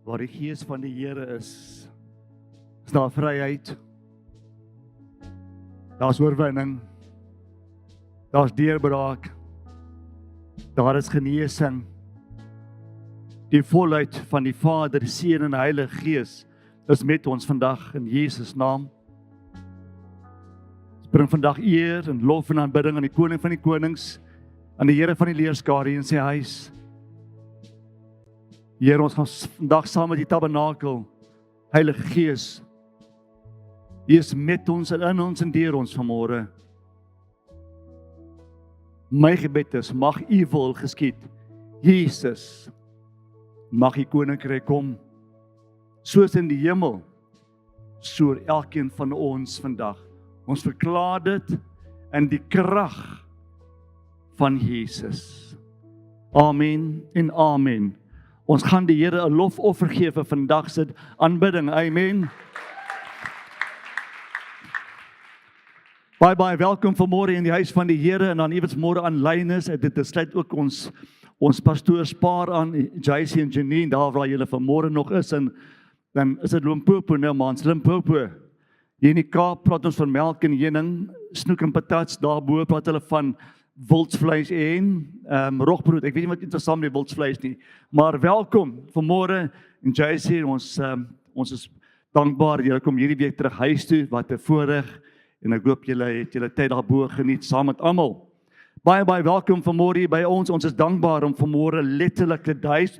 Waar die Gees van die Here is daar vryheid. Daar's oorwinning. Daar's deurbraak. Daar is genesing. Die volheid van die Vader, die Seun en die Heilige Gees is met ons vandag in Jesus naam. Ons bring vandag eer en lof en aanbidding aan die Koning van die Konings, aan die Here van die leerskare in sy huis. Here, ons gaan vandag saam met die tabernakel, Heilige Gees, U is met ons en in ons en deur ons vanmôre. My gebed is, mag U wil geskied. Jesus, mag U koninkryk kom, soos in die hemel, so elkeen van ons vandag. Ons verklaar dit in die krag van Jesus. Amen en amen. Ons gaan die Here 'n lofoffer gee vir vandag se aanbidding. Amen. Baie welkom vanmôre in die huis van die Here en dan ewens môre aanlyn is. Dit sluit ook ons pastoorspaar aan, JC en Janine, daar waar julle vanmôre nog is, en dan is dit Limpopo nou, mans, Limpopo. Hier in die Kaap praat ons van melk en heuning, snoek en patats, daarbo praat hulle van wildsvleis en rogbrood. Ek weet nie wat dit saam met wildsvleis nie, maar welkom vanmôre en JC, ons is dankbaar, julle kom hierdie week terug huis toe, wat 'n voorreg, en ek hoop julle het julle tyd daarbo geniet saam met almal. Baie welkom vanmôre hier by ons. Ons is dankbaar om vanmôre letterlik dit huis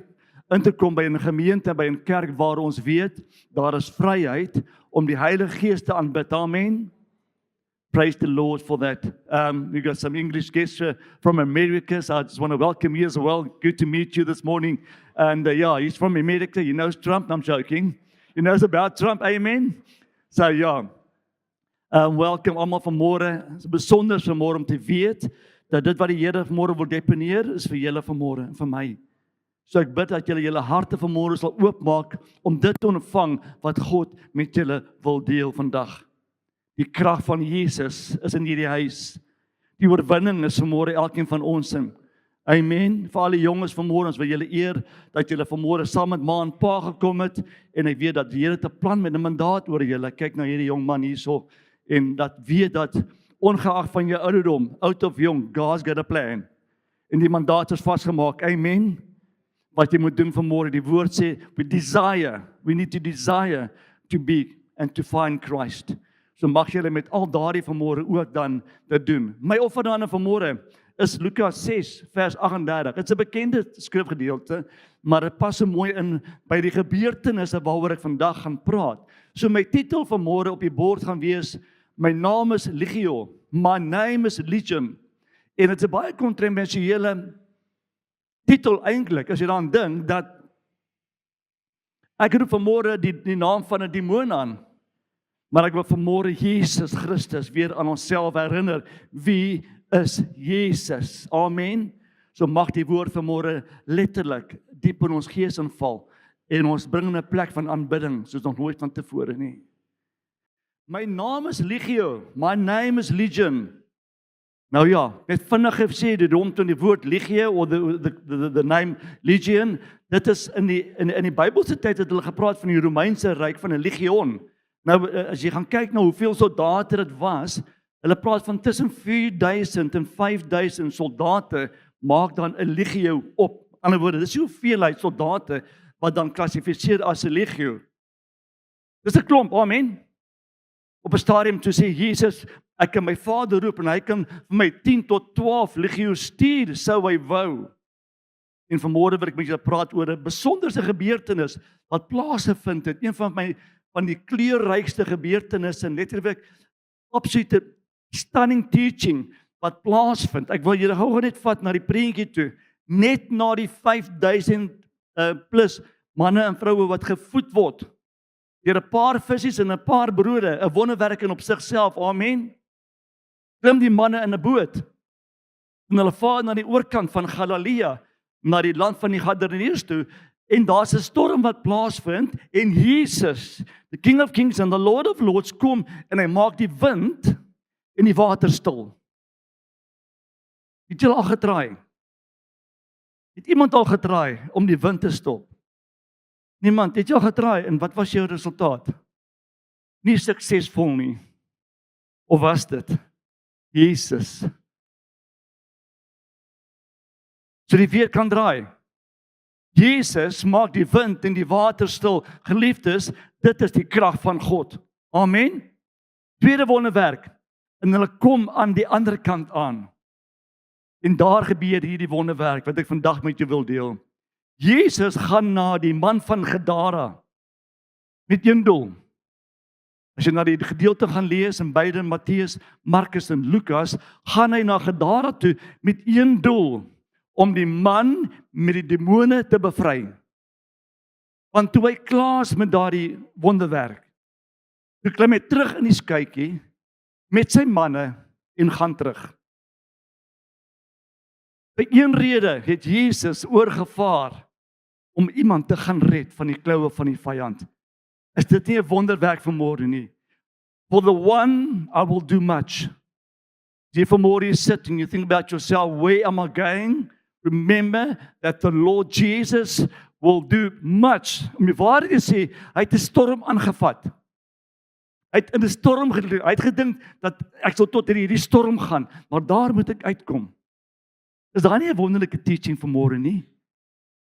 in te kom by 'n gemeente, by 'n kerk waar ons weet daar is vryheid om die Heilige Gees te aanbid. Amen. Praise the Lord for that. We got some English guests from America, so I just want to welcome you as well. Good to meet you this morning. And yeah, he's from America. He knows Trump. I'm joking. He knows about Trump. Amen. So yeah. Welkom almal vanmôre. Dit is besonder vanmôre om te weet dat dit wat die Here vanmôre wil deponeer is vir julle vanmôre en vir my. So ek bid dat julle harte vanmôre sal oopmaak om dit te ontvang wat God met julle wil deel vandag. Die krag van Jesus is in hierdie huis. Die oorwinning is vanmôre elkeen van ons in. Amen. Vir al die jonges vanmôre, ons wil julle eer dat julle vanmôre saam met ma en pa gekom het en ek weet dat die Here het 'n plan met 'n mandaat oor julle. Kyk na hierdie jong man hierso en dat weet dat ongeag van jou ouderdom, oud of jong, God's got a plan. En die mandaat is vasgemaak. Amen. Wat jy moet doen vanmôre, die woord sê, we need to desire to be and to find Christ. So mag julle met al daardie vanmôre ook dan dit doen. My offerdane vanmôre is Lukas 6 vers 38. Dit is 'n bekende skrifgedeelte, maar dit pas so mooi in by die gebeurtenisse waaroor ek vandag gaan praat. So my titel vanmôre op die bord gaan wees, my naam is Legio, my name is Legion. En dit is 'n baie kontroversiële titel eintlik, as jy daaraan dink, dat ek roep vanmôre die naam van 'n demoon aan. Maar ek wil vanmôre Jesus Christus weer aan onsself herinner. Wie is Jesus? Amen. So mag die woord vanmôre letterlik diep in ons gees inval en ons bring in 'n plek van aanbidding soos nog nooit van tevore nie. My naam is Legio. My name is Legion. Nou ja, net vinnig gesê dit rondom die woord Legio of the name Legion. Dit is in die Bybelse tyd het hulle gepraat van die Romeinse ryk van 'n legion. Nou as jy gaan kyk na hoeveel soldate dit was, hulle praat van tussen 4000 en 5000 soldate maak dan 'n legio op. In ander woorde, dis hoeveelheid soldate wat dan klassifiseer as 'n legio. Dis 'n klomp, amen. Op 'n stadium toe sê Jesus, ek kan my Vader roep en hy kan vir my 10 tot 12 legio stuur, sou hy wou. En vanmôre wil ek met julle praat oor 'n besonderse gebeurtenis wat plaasgevind het. Een van die kleurrykste gebeurtenisse en letterlik absolute stunning teaching wat plaasvind. Ek wil julle gou net vat na die prentjie toe. Net na die 5000 plus manne en vroue wat gevoed word deur 'n paar visse en 'n paar brode, 'n wonderwerk in op sigself. Amen. Klim die manne in 'n boot en hulle vaar na die oorkant van Galilea, na die land van die Gadareneërs toe. En daar's 'n storm wat plaasvind en Jesus, the King of Kings and the Lord of Lords, kom en hy maak die wind en die water stil. Het jy al getraai? Het iemand al getraai om die wind te stop? Niemand, het jy al getraai en wat was jou resultaat? Nie suksesvol nie. Of was dit? Jesus. So die weer kan draai. Jesus maak die wind en die water stil. Geliefdes, dit is die krag van God. Amen. Tweede wonderwerk. En hulle kom aan die ander kant aan. En daar gebeur hierdie wonderwerk wat ek vandag met jou wil deel. Jesus gaan na die man van Gadara met een doel. As jy na die gedeelte gaan lees in beide Matteus, Markus en Lukas, gaan hy na Gadara toe met een doel, om die man met die demone te bevry. Want toe hy klaar is met daardie wonderwerk, toe klim hy terug in die skuitjie met sy manne en gaan terug. By een rede het Jesus oorgevaar om iemand te gaan red van die kloue van die vyand. Is dit nie 'n wonderwerk vanmôre nie? For the one I will do much. As jy vanmôre sit and you think about yourself, where am I going? Remember that the Lord Jesus will do much. Om die waarheid te sê, hy het 'n storm aangevat. Hy het in 'n storm geleef. Hy het gedink dat ek sal tot hierdie storm gaan, maar daar moet ek uitkom. Is daar nie 'n wonderlike teaching vanmôre nie?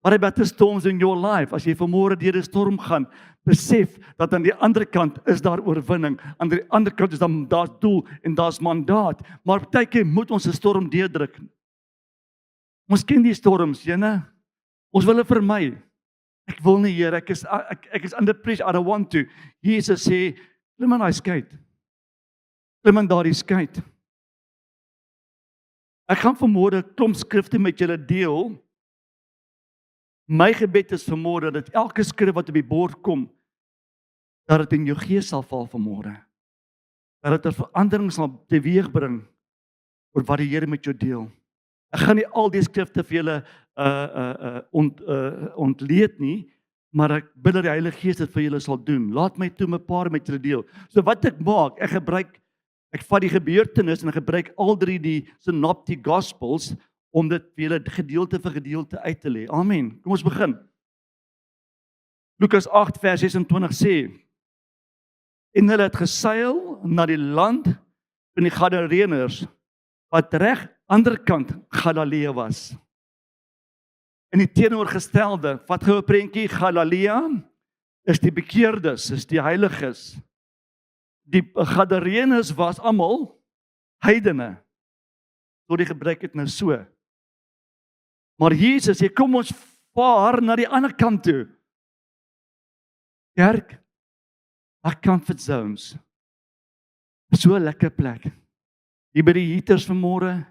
What about the storms in your life? As jy vanmôre deur 'n storm gaan, besef dat aan die ander kant is daar oorwinning. Aan die ander kant is daar doel en daar's mandaat. Maar partykeer moet ons 'n storm deurdruk. Ons ken die storms, jene. Ons wil dit vermy. Ek wil nie, Here, ek is under pressure, I don't want to. Jesus sê, klim in daai skei. Klim in daardie skei. Ek gaan vanmôre 'n klomp skrifte met julle deel. My gebed is vanmôre dat elke skrif wat op die bord kom, dat dit in jou gees sal val vanmôre. Dat dit 'n verandering sal teweegbring oor wat die Here met jou deel. Ek gaan nie al die skrifte vir julle ontleed nie, maar ek bid dat die Heilige Gees dit vir julle sal doen. Laat my toe 'n paar met julle deel. So wat ek maak, ek vat die gebeurtenis en ek gebruik al drie die synoptic gospels om dit vir julle gedeelte vir gedeelte uit te lê. Amen. Kom ons begin. Lukas 8 vers 26 sê, en hulle het geseil na die land van die Gadareëners, wat reg ander kant Galilea was. In die teenoorgestelde, vat gou 'n prentjie, Galilea is die bekeerdes, is die heiliges. Die Gadareëners was almal heidene. Tot die gebruik het nou so. Maar Jesus sê, kom ons vaar na die ander kant toe. Kerk, our comfort zones. So 'n lekker plek. Hier by die heaters vanmôre,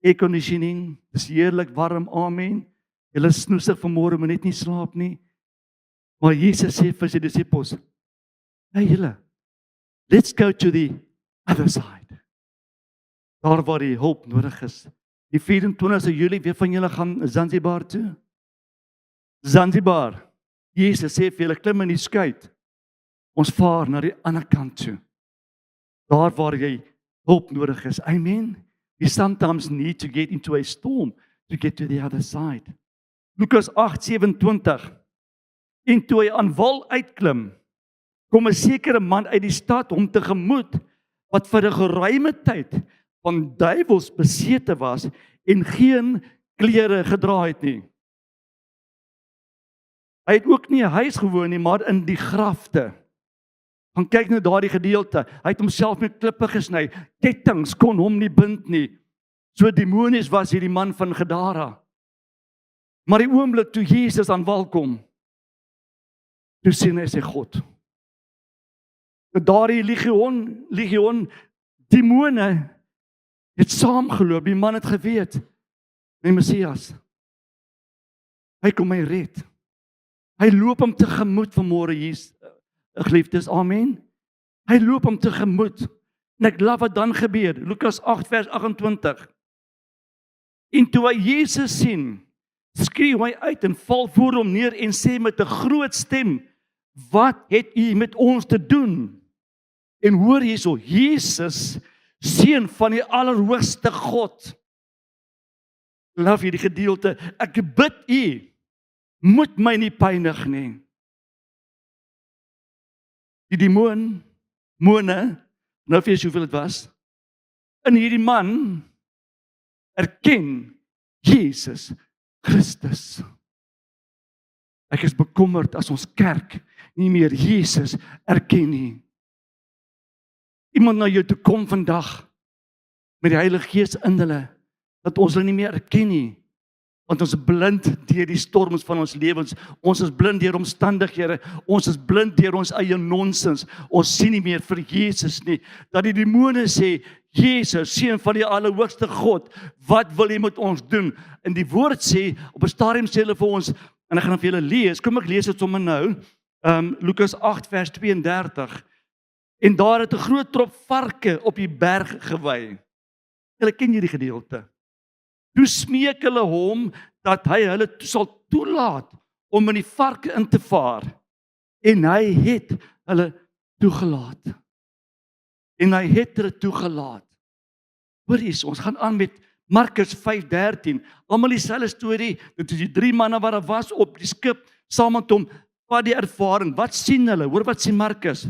airconditioning, dis heerlik warm, amen. Julle snoesig vanmôre, moet net nie slaap nie. Maar Jesus sê vir sy disippels, hey julle, let's go to the other side. Daar waar die hulp nodig is. Die 24 Julie, wie van julle gaan Zanzibar toe? Zanzibar. Jesus sê vir julle, klim in die skei. Ons vaar na die ander kant toe. Daar waar jy hulp nodig is. Amen. We sometimes need to get into a storm to get to the other side. Lukas 8:27. En toe hy aan wal uitklim, kom 'n sekere man uit die stad hom tegemoet wat vir 'n geruime tyd van duiwels besete was en geen klere gedra het nie. Hy het ook nie 'n huis gewoon nie, maar in die grafte. Gaan kyk nou daardie gedeelte. Hy het homself met klippe gesny. Kettinge kon hom nie bind nie. So demonies was hierdie man van Gadara. Maar die oomblik toe Jesus aan wal kom, toe sien hy sy God. Daardie legioen demone het saamgeloop. Die man het geweet, die Messias, hy kom my red. Hy loop hom tegemoet vanmôre, Jesus, geliefdes, amen. Hy loop hom tegemoet. En ek love wat dan gebeur. Lukas 8 vers 28. En toe hy Jesus sien, skreeu hy uit en val voor hom neer en sê met 'n groot stem, wat het u met ons te doen? En hoor hierso, Jesus, seun van die allerhoogste God. Love hierdie gedeelte. Ek bid u, moet my nie pynig nie. die demone, nou weet jy hoeveel dit was, in hierdie man erken Jesus Christus. Ek is bekommerd as ons kerk nie meer Jesus erken nie. Iemand na jou toe kom vandag met die Heilige Gees in hulle, dat ons hulle nie meer erken nie. Want ons is blind deur die storms van ons lewens. Ons is blind deur omstandighede. Ons is blind deur ons eie nonsens. Ons sien nie meer vir Jesus nie. Dat die demone sê, Jesus, seun van die Allerhoogste God, wat wil jy met ons doen? En die woord sê, op 'n stadium sê hulle vir ons, en ek gaan vir julle lees, kom ek lees dit sommer nou, Lukas 8 vers 32, en daar het 'n groot trop varke op die berg gewy. Julle ken hierdie gedeelte. Toe smeek hulle hom, dat hy hulle sal toelaat, om in die varke in te vaar, en hy het hulle toegelaat. Hoor eens, ons gaan aan met Markus 5:13, almal dieselfde storie, dit is die 3 manne wat daar was op die skip, saam met hom, wat die ervaring, wat sien hulle, hoor wat sien Markus,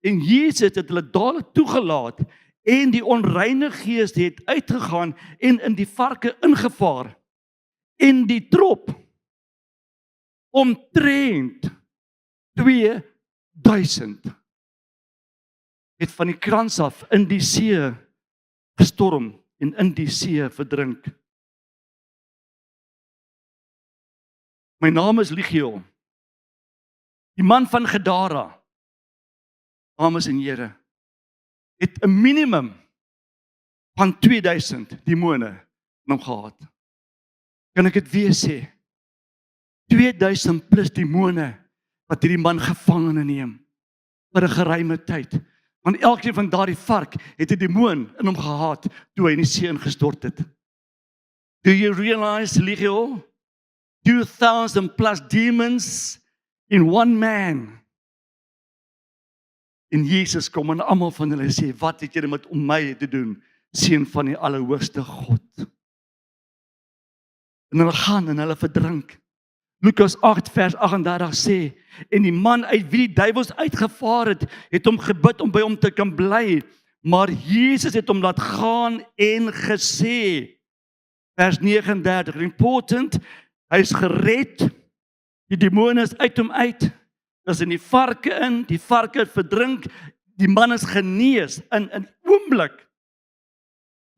en Jesus het hulle dadelik toegelaat, en die onreine gees het uitgegaan, en in die varke ingevaar, en die trop, omtrent 2000, het van die krans af in die see gestorm en in die see verdrink. My naam is Ligio, die man van Gadara, dames en here, het 'n minimum van 2000 demone in hom gehad. Kan ek dit weer sê? 2000 plus demone wat hierdie man gevangene neem vir 'n geruime tyd. Want elkeen van daardie vark het 'n demoon in hom gehad toe hy in die see ingestort het. Do you realize, Ligio, 2000 plus demons in one man? En Jesus kom en almal van hulle sê, wat het julle met om my te doen, seun van die Allerhoogste God? En hulle gaan en hulle verdrink. Lukas 8 vers 38 sê, en die man uit wie die duiwels uitgevaar het hom gebid om by hom te kan bly, maar Jesus het hom laat gaan en gesê, vers 39, important, hy is gered, die demone is uit hom uit, dis in die varke het verdrink, die man is genees, in 'n oomblik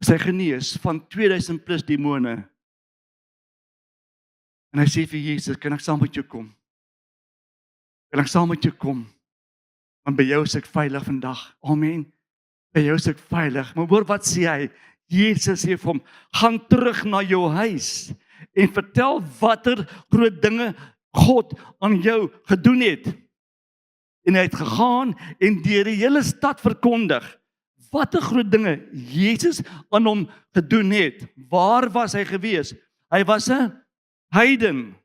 is hy genees van 2000 plus demone. En hy sê vir Jesus, kan ek saam met jou kom? Want by jou is ek veilig vandag. Amen. By jou is ek veilig. Maar hoor wat sê hy? Jesus sê vir hom, gaan terug na jou huis en vertel watter groot dinge God aan jou gedoen het. En hy het gegaan en deur die hele stad verkondig watter groot dinge Jesus aan hom gedoen het. Waar was hy gewees? Hy was 'n heiden.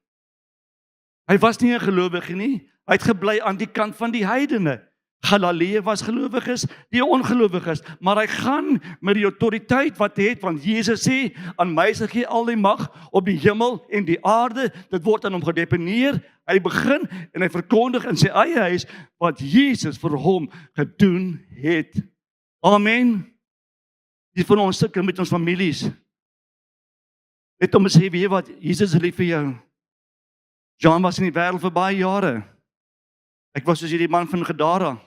Hy was nie 'n gelowige nie. Hy het gebly aan die kant van die heidene. Galilee was gelowiges, die ongelowiges, maar hy gaan met die autoriteit wat hy het, want Jesus sê, aan my is gegee al die mag op die hemel en die aarde, dit word aan hom gedeponeer, hy begin en hy verkondig in sy eie huis, wat Jesus vir hom gedoen het. Amen. Die van ons sukkel met ons families, net om te sê, weet jy wat, Jesus is lief vir jou. John was in die wêreld vir baie jare. Ek was soos hierdie man van Gadara.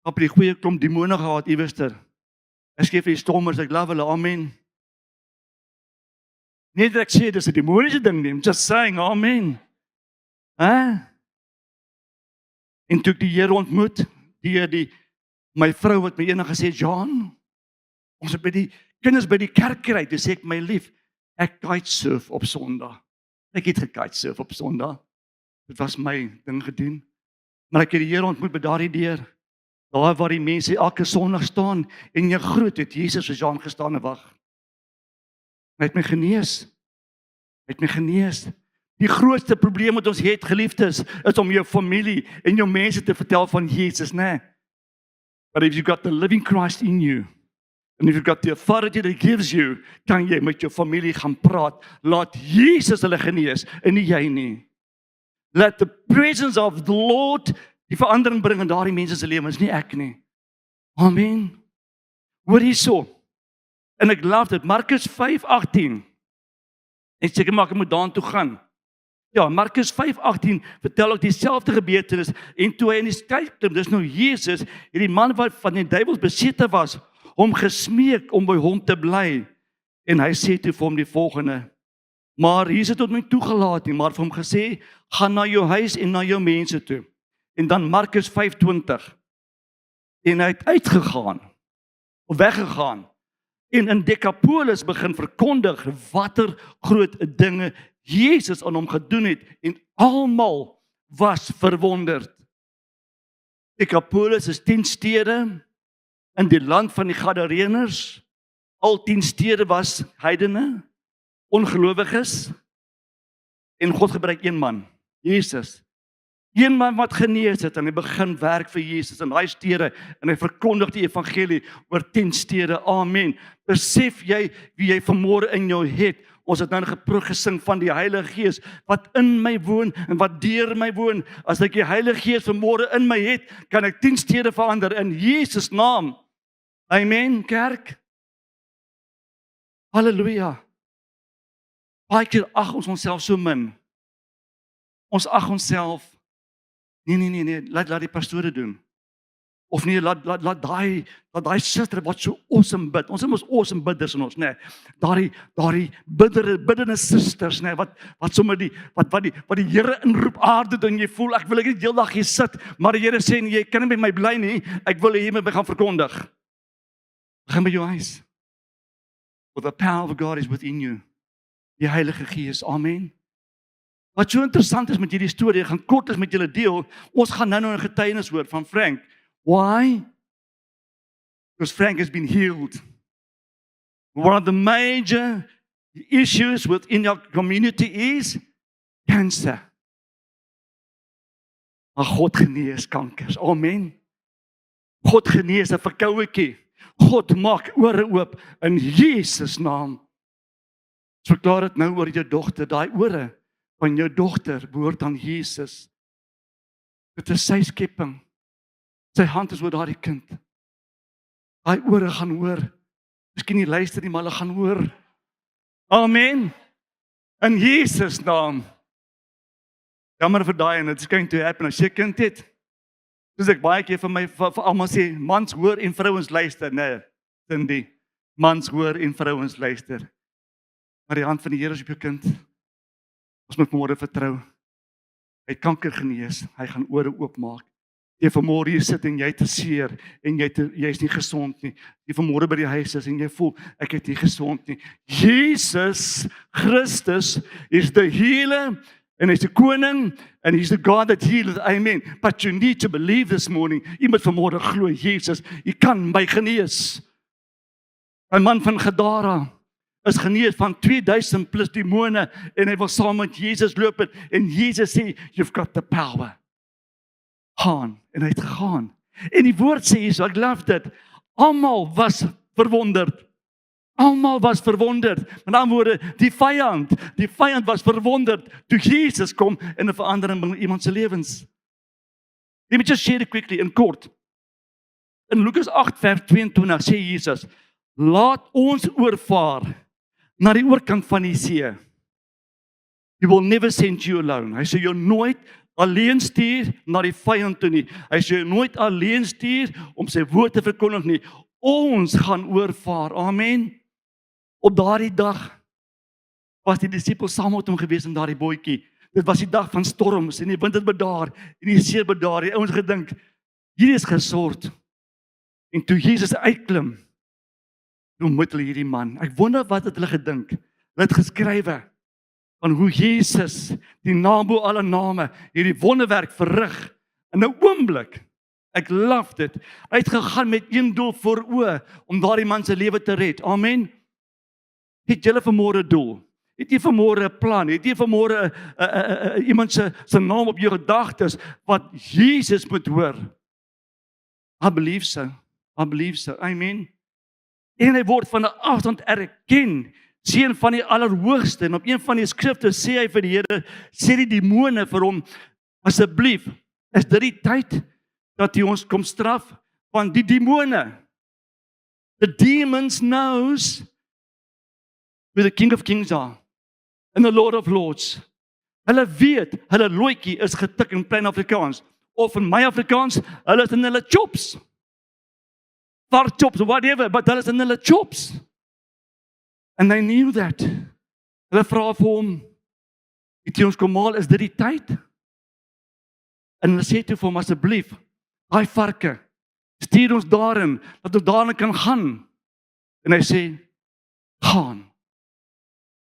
Ek het die goeie klomp demone gehad iewester. Ek skryf vir die stormers, ek love hulle, amen. Nie dat ek sê, dis 'n demoniese ding nie, I'm just saying, amen. En toe ek die Here ontmoet, my vrou wat my eendag gesê, John, ons het by die kinders by die kerk kry, toe sê ek, my lief, ek kitesurf op Sondag. Ek het gekitesurf op Sondag. Dit was my ding gedoen. Maar ek het die Here ontmoet by daardie deur. Daar waar die mense elke Sondag staan en jy groet, het Jesus soos Jan gestaan en wag. Hy het my genees. Die grootste probleem wat ons het, geliefdes, is om jou familie en jou mense te vertel van Jesus, né? But if you got the living Christ in you, and if you got the authority that he gives you, kan jy met jou familie gaan praat. Laat Jesus hulle genees en nie jy nie. Let the presence of the Lord die verandering bring in daardie mense se lewens, nie ek nie. Amen. Hoor hierso. En ek love dit, Markus 5:18. Ek seker maar ek moet daartoe gaan. Ja, Markus 5:18 vertel ook dieselfde gebeurtenis en toe hy in die skei klim, dis nou Jesus, het die man wat van die duiwels besete was, hom gesmeek om by hom te bly. En hy sê toe vir hom die volgende: maar Jesus het tot my toegelaat nie, maar vir hom gesê, gaan na jou huis en na jou mense toe. En dan Markus 5:20. En hy het uitgegaan, of weggegaan, en in Decapolis begin verkondig watter groot dinge Jesus aan hom gedoen het, en almal was verwonderd. Decapolis is 10 stede in die land van die Gadareners. Al 10 stede was heidene, ongelowiges, en God gebruik een man, Jesus. Een man wat genees het, en hy begin werk vir Jesus in daai stede, en hy verkondig die evangelie oor 10 stede. Amen. Besef jy wie jy vanmôre in jou het? Ons het nou gesing van die Heilige Gees wat in my woon en wat deur my woon. As ek die Heilige Gees vanmôre in my het, kan ek 10 stede verander in Jesus naam. Amen, kerk. Halleluja. Baie keer ag ons onsself so min. Ons ag onsself, nee, laat die pastore doen. Of nee, laat daai suster wat so awesome bid. Ons is mos awesome bidders in ons, nê. Daardie biddende susters, nê, wat sommer wat die Here inroep aarde doen. Jy voel ek wil net die hele dag hier sit, maar die Here sê nee, jy kan nie met my bly nie. Ek wil hier met my gaan verkondig. Begin by jou huis. For the power of God is within you. Die Heilige Gees, amen. Wat so interessant is met hierdie storie, ek gaan kortliks met julle deel. Ons gaan nou 'n getuienis hoor van Frank. Why? Because Frank has been healed. One of the major issues within our community is cancer. Maar God genees kankers. Amen. God genees 'n verkouetjie. God maak ore oop in Jesus naam. So verklaar dit nou oor jou dogter, daai ore van jou dogter behoort aan Jesus. Dit is sy skepping. Sy hand is oor daardie kind. Daai ore gaan hoor. Miskien nie luister nie, maar hulle gaan hoor. Amen. In Jesus naam. Jammer vir daai en it's going to happen as jy kind het. Soos ek baie keer vir almal sê, mans hoor en vrouens luister, nee, Cindy. Mans hoor en vrouens luister. Maar die hand van die Here is op jou kind. Ons moet môre vertrou. Hy het kanker genees, hy gaan ore oopmaak. Jy vanmôre hier sit en jy te seer en jy's nie gesond nie. Jy vanmôre by die huis is en jy voel ek het nie gesond nie. Jesus Christus is the healer and he's the koning and he's the God that healeth. Amen. But you need to believe this morning. Jy moet vanmôre glo Jesus, jy kan my genees. 'n man van Gadara is genees van 2000 plus demone en hy wil saam met Jesus loop en Jesus sê, you've got the power. Gaan, en hy het gegaan. En die woord sê hier, so ek love dit, almal was verwonderd. Almal was verwonderd. Met ander woorde, die vyand was verwonderd toe Jesus kom en 'n verandering in iemand se lewens. Let me just share it quickly in kort. In Lukas 8 vers 22 sê Jesus, laat ons oorvaar na die oorkant van die see. He will never send you alone. Hy sê jou nooit alleen stuur na die vyand toe nie. Hy sê jou nooit alleen stuur om sy woord te verkondig nie. Ons gaan oorvaar. Amen. Op daardie dag was die disippels saam met hom gewees in daardie bootjie. Dit was die dag van storms en die wind het bedaar en die see bedaar. Die ouens gedink, hierdie is gesort. En toe Jesus uitklim, toe moet hulle hierdie man. Ek wonder wat het hulle gedink. Hulle het geskrywe van hoe Jesus, die naam bo alle name, hierdie wonderwerk verrig in 'n oomblik. Ek love dit. Hy het gegaan met een doel voor oë om daardie man se lewe te red. Amen. Het julle vanmôre 'n doel? Het jy vanmôre 'n plan? Het jy vanmôre iemand se naam op jou gedagtes wat Jesus moet hoor? I believe so. I believe so. Amen. En hy word van 'n afstand erken, seun van die Allerhoogste. En op een van die skrifte sê hy vir die Here, sê die demone vir hom, asseblief, Is dit die tyd dat hy ons kom straf van die demone? The demons knows who the King of Kings are and the Lord of Lords. Hulle weet, hulle looitjie is getik in plain Afrikaans, of in my Afrikaans, hulle is in hulle chops. Vark chops, whatever, but hulle is in hulle chops. And they knew that. Hulle vra vir hom, het jy ons kom haal, is dit die tyd? En hulle sê toe vir hom, asseblief, daai varke, stuur ons daarin, dat ons daarin kan gaan. En hy sê, gaan.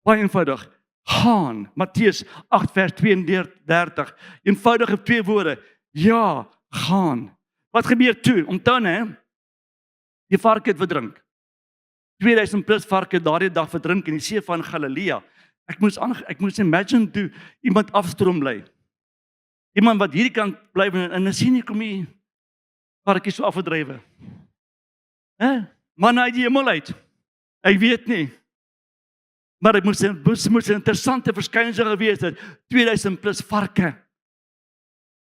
Baie eenvoudig, gaan. Matteus 8 vers 32, eenvoudige 2 woorde, ja, gaan. Wat gebeur toe? Onthou né, die varke het verdrink. 2000 plus varke daardie dag verdrink in die see van Galilea. Ek moes imagine toe iemand afstroom bly. Iemand wat hierdie kant bly en sien nie kom die varkies so afgedrywe. Man uit die hemel uit. Ek weet nie. Maar dit moes 'n interessante verskynsel gewees het. 2000 plus varke.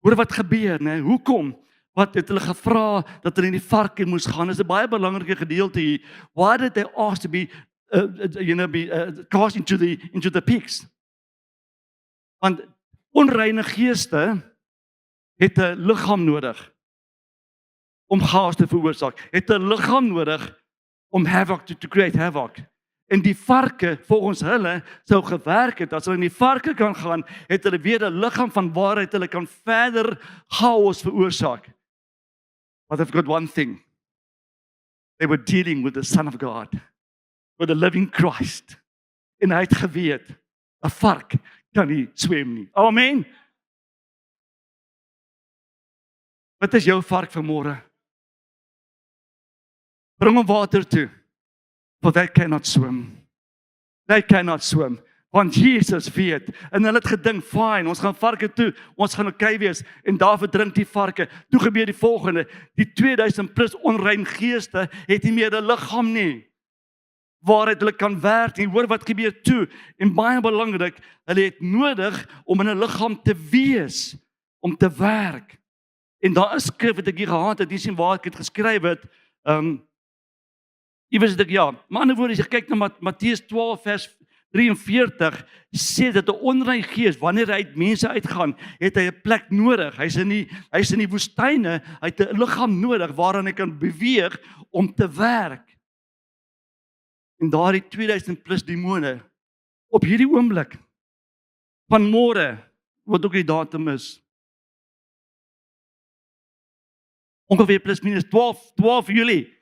Hoor wat gebeur, né? Hoekom? Wat het hulle gevra dat hulle in die varke moes gaan? Dis 'n baie belangrike gedeelte hier. Why did they ask to be cast into the pigs? Want onreine geeste het 'n liggaam nodig om chaos te veroorsaak. Het 'n liggaam nodig om havoc to create havoc. En die varke, volgens hulle, sou gewerk het. As hulle in die varke kan gaan, het hulle weer 'n liggaam van waarheid, hulle kan verder chaos veroorsaak. But they've got one thing. They were dealing with the Son of God, with the living Christ. En hy het geweet, 'n vark kan nie swem nie. Amen. Wat is jou vark vanmôre? Bring hom water toe. For they cannot swim. They cannot swim. Want Jesus weet. En hulle het gedink, fine, ons gaan varke toe, ons gaan okay wees. En daar verdrink die varke. Toe gebeur die volgende. Die 2000 plus onrein geeste het nie meer 'n liggaam nie. Waaruit hulle kan werk. En hoor wat gebeur toe. En baie belangrik, hulle het nodig om in 'n liggaam te wees. Om te werk. En daar is skrif wat ek hier gehad het, dis nie waar ek het geskryf het. Iewers het ek, ja, maar ander woorde, as jy kyk na Matteus 12 vers 43, sê dat 'n onrein gees, wanneer hy uit mense uitgaan, het hy 'n plek nodig. Hy's in die woestyne, hy het 'n liggaam nodig waaraan hy kan beweeg om te werk. En daardie 2000 plus demone op hierdie oomblik van môre, wat ook die datum is, ongeveer plus minus 12 Julie.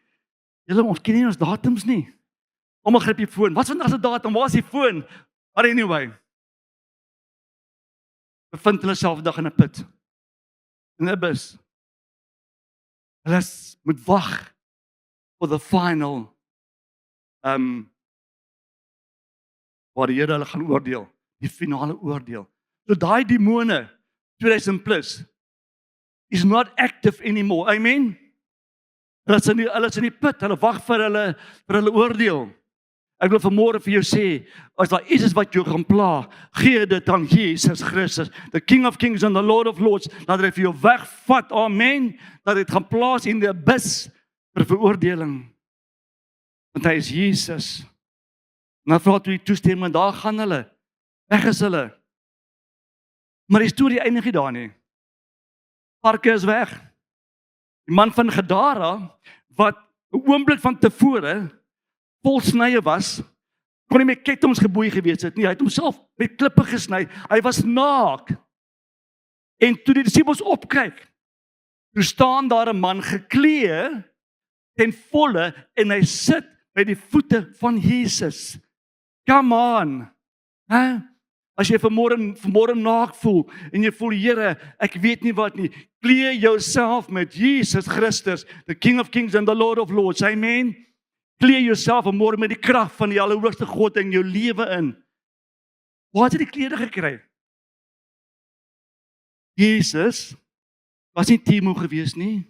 Julle, ons ken nie ons datums nie. Almal gryp die foon. Wat is vandag se datum? Waar is die foon? But anyway. Bevind hulle self dag in 'n put. In 'n abyss. Hulle moet wag for the final waar die Here hulle gaan oordeel. Die finale oordeel. So daai demone 2000 plus is not active anymore. Amen. Hulle is in die put, hulle wag vir hulle oordeel. Ek wil vanmôre vir jou sê, as daar iets is wat jou gaan pla, gee dit aan Jesus Christus, the King of Kings and the Lord of Lords, dat hy vir jou wegvat, amen, dat dit gaan plaas in die abyss vir veroordeling. Want hy is Jesus. En dan vra toe die toestemming, daar gaan hulle, weg is hulle. Maar die storie eindig nie daar nie. Varke is weg. Die man van Gadara, wat 'n oomblik van tevore vol snye was, kon nie met kettinge geboei gewees het nie. Hy het homself met klippe gesny. Hy was naak. En toe die disippels opkyk, toe staan daar 'n man geklee ten volle en hy sit by die voete van Jesus. Come on. As jy vanmôre naak voel en jy voel, Here, ek weet nie wat nie, klee jouself met Jesus Christus, the King of Kings and the Lord of Lords. Amen. Klee jouself vanmôre met die krag van die Allerhoogste God in jou lewe in. Waar het jy die klere gekry? Jesus was nie Timo gewees nie.